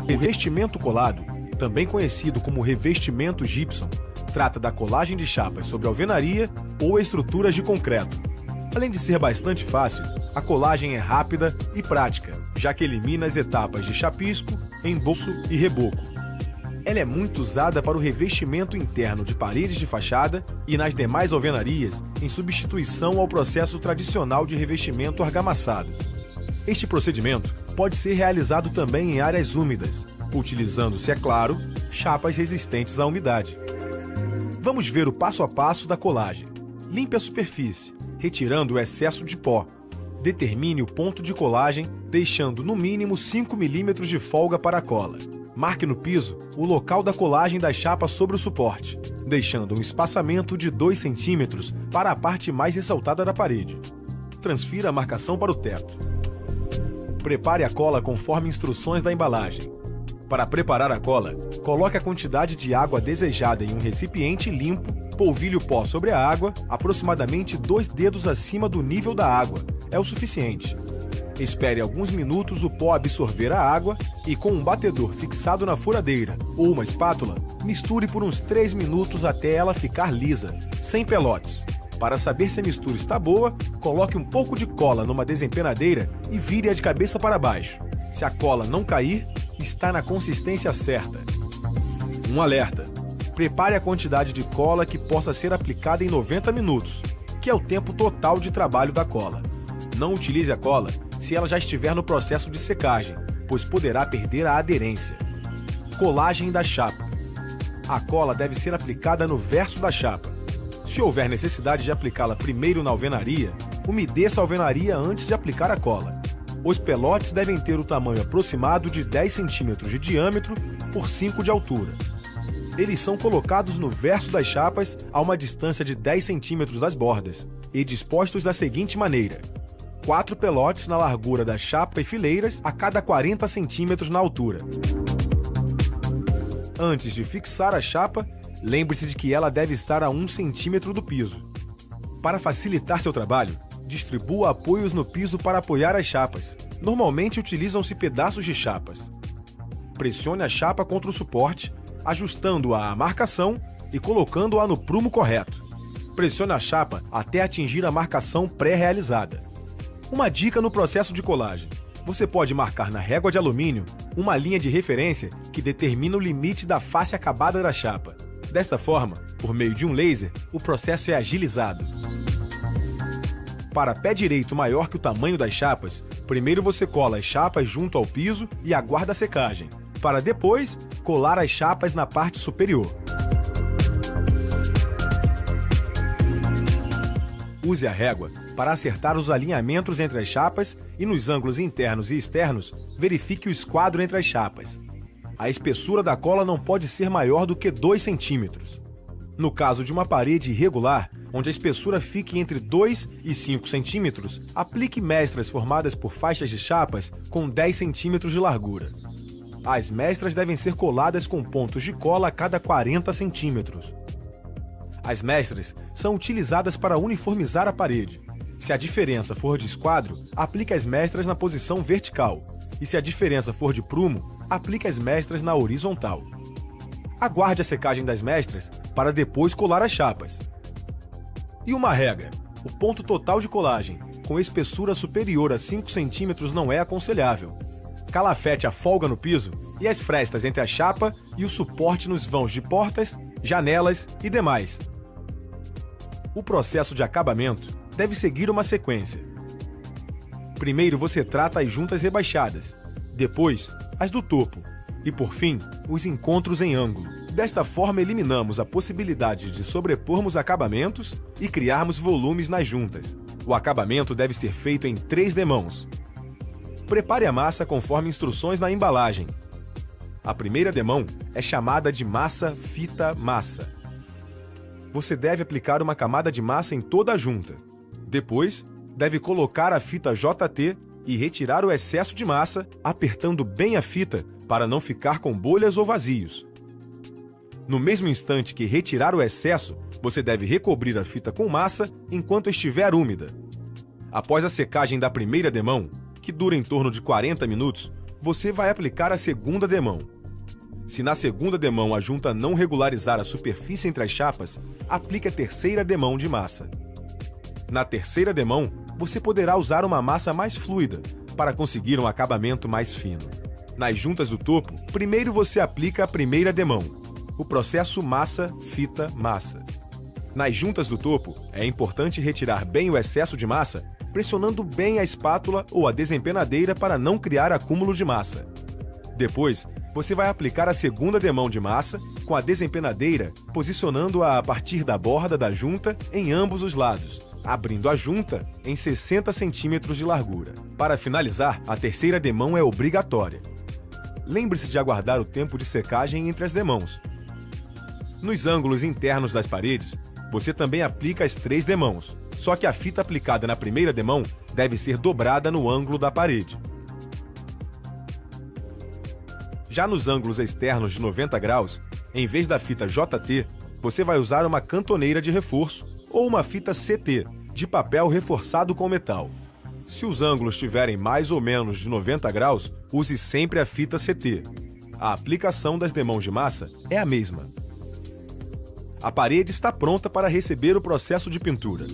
Revestimento colado, também conhecido como revestimento gypsum, trata da colagem de chapas sobre alvenaria ou estruturas de concreto. Além de ser bastante fácil, a colagem é rápida e prática, já que elimina as etapas de chapisco, embolso e reboco. Ela é muito usada para o revestimento interno de paredes de fachada e nas demais alvenarias, em substituição ao processo tradicional de revestimento argamassado. Este procedimento pode ser realizado também em áreas úmidas, utilizando-se, é claro, chapas resistentes à umidade. Vamos ver o passo a passo da colagem. Limpe a superfície, retirando o excesso de pó. Determine o ponto de colagem, deixando no mínimo 5 mm de folga para a cola. Marque no piso o local da colagem da chapa sobre o suporte, deixando um espaçamento de 2 cm para a parte mais ressaltada da parede. Transfira a marcação para o teto. Prepare a cola conforme instruções da embalagem. Para preparar a cola, coloque a quantidade de água desejada em um recipiente limpo, polvilhe o pó sobre a água, aproximadamente 2 dedos acima do nível da água. É o suficiente. Espere alguns minutos o pó absorver a água e, com um batedor fixado na furadeira ou uma espátula, misture por uns 3 minutos até ela ficar lisa, sem pelotes. Para saber se a mistura está boa, coloque um pouco de cola numa desempenadeira e vire-a de cabeça para baixo. Se a cola não cair, está na consistência certa. Um alerta: prepare a quantidade de cola que possa ser aplicada em 90 minutos, que é o tempo total de trabalho da cola. Não utilize a cola se ela já estiver no processo de secagem, pois poderá perder a aderência. Colagem da chapa. A cola deve ser aplicada no verso da chapa. Se houver necessidade de aplicá-la primeiro na alvenaria, umedeça a alvenaria antes de aplicar a cola. Os pelotes devem ter o tamanho aproximado de 10 cm de diâmetro por 5 de altura. Eles são colocados no verso das chapas a uma distância de 10 cm das bordas e dispostos da seguinte maneira: 4 pelotes na largura da chapa e fileiras a cada 40 cm na altura. Antes de fixar a chapa, lembre-se de que ela deve estar a 1 cm do piso. Para facilitar seu trabalho, distribua apoios no piso para apoiar as chapas. Normalmente utilizam-se pedaços de chapas. Pressione a chapa contra o suporte, ajustando-a à marcação e colocando-a no prumo correto. Pressione a chapa até atingir a marcação pré-realizada. Uma dica no processo de colagem: você pode marcar na régua de alumínio uma linha de referência que determina o limite da face acabada da chapa. Desta forma, por meio de um laser, o processo é agilizado. Para pé direito maior que o tamanho das chapas, primeiro você cola as chapas junto ao piso e aguarda a secagem, para depois colar as chapas na parte superior. Use a régua para acertar os alinhamentos entre as chapas e nos ângulos internos e externos, verifique o esquadro entre as chapas. A espessura da cola não pode ser maior do que 2 cm. No caso de uma parede irregular, onde a espessura fique entre 2 e 5 cm, aplique mestras formadas por faixas de chapas com 10 cm de largura. As mestras devem ser coladas com pontos de cola a cada 40 cm. As mestras são utilizadas para uniformizar a parede. Se a diferença for de esquadro, aplique as mestras na posição vertical. E se a diferença for de prumo, aplique as mestras na horizontal. Aguarde a secagem das mestras para depois colar as chapas. E uma regra: o ponto total de colagem com espessura superior a 5 cm não é aconselhável. Calafete a folga no piso e as frestas entre a chapa e o suporte nos vãos de portas, janelas e demais. O processo de acabamento deve seguir uma sequência. Primeiro você trata as juntas rebaixadas, depois as do topo e, por fim, os encontros em ângulo. Desta forma, eliminamos a possibilidade de sobrepormos acabamentos e criarmos volumes nas juntas. O acabamento deve ser feito em 3 demãos. Prepare a massa conforme instruções na embalagem. A primeira demão é chamada de massa-fita-massa. Você deve aplicar uma camada de massa em toda a junta. Depois, deve colocar a fita JT e retirar o excesso de massa, apertando bem a fita para não ficar com bolhas ou vazios. No mesmo instante que retirar o excesso, você deve recobrir a fita com massa enquanto estiver úmida. Após a secagem da primeira demão, que dura em torno de 40 minutos, você vai aplicar a segunda demão. Se na segunda demão a junta não regularizar a superfície entre as chapas, aplique a terceira demão de massa. Na terceira demão, você poderá usar uma massa mais fluida para conseguir um acabamento mais fino. Nas juntas do topo, primeiro você aplica a primeira demão, o processo massa-fita-massa. Nas juntas do topo, é importante retirar bem o excesso de massa, pressionando bem a espátula ou a desempenadeira para não criar acúmulo de massa. Depois, você vai aplicar a segunda demão de massa com a desempenadeira, posicionando-a a partir da borda da junta em ambos os lados, abrindo a junta em 60 centímetros de largura. Para finalizar, a terceira demão é obrigatória. Lembre-se de aguardar o tempo de secagem entre as demãos. Nos ângulos internos das paredes, você também aplica as 3 demãos, só que a fita aplicada na primeira demão deve ser dobrada no ângulo da parede. Já nos ângulos externos de 90 graus, em vez da fita JT, você vai usar uma cantoneira de reforço ou uma fita CT, de papel reforçado com metal. Se os ângulos tiverem mais ou menos de 90 graus, use sempre a fita CT. A aplicação das demãos de massa é a mesma. A parede está pronta para receber o processo de pintura.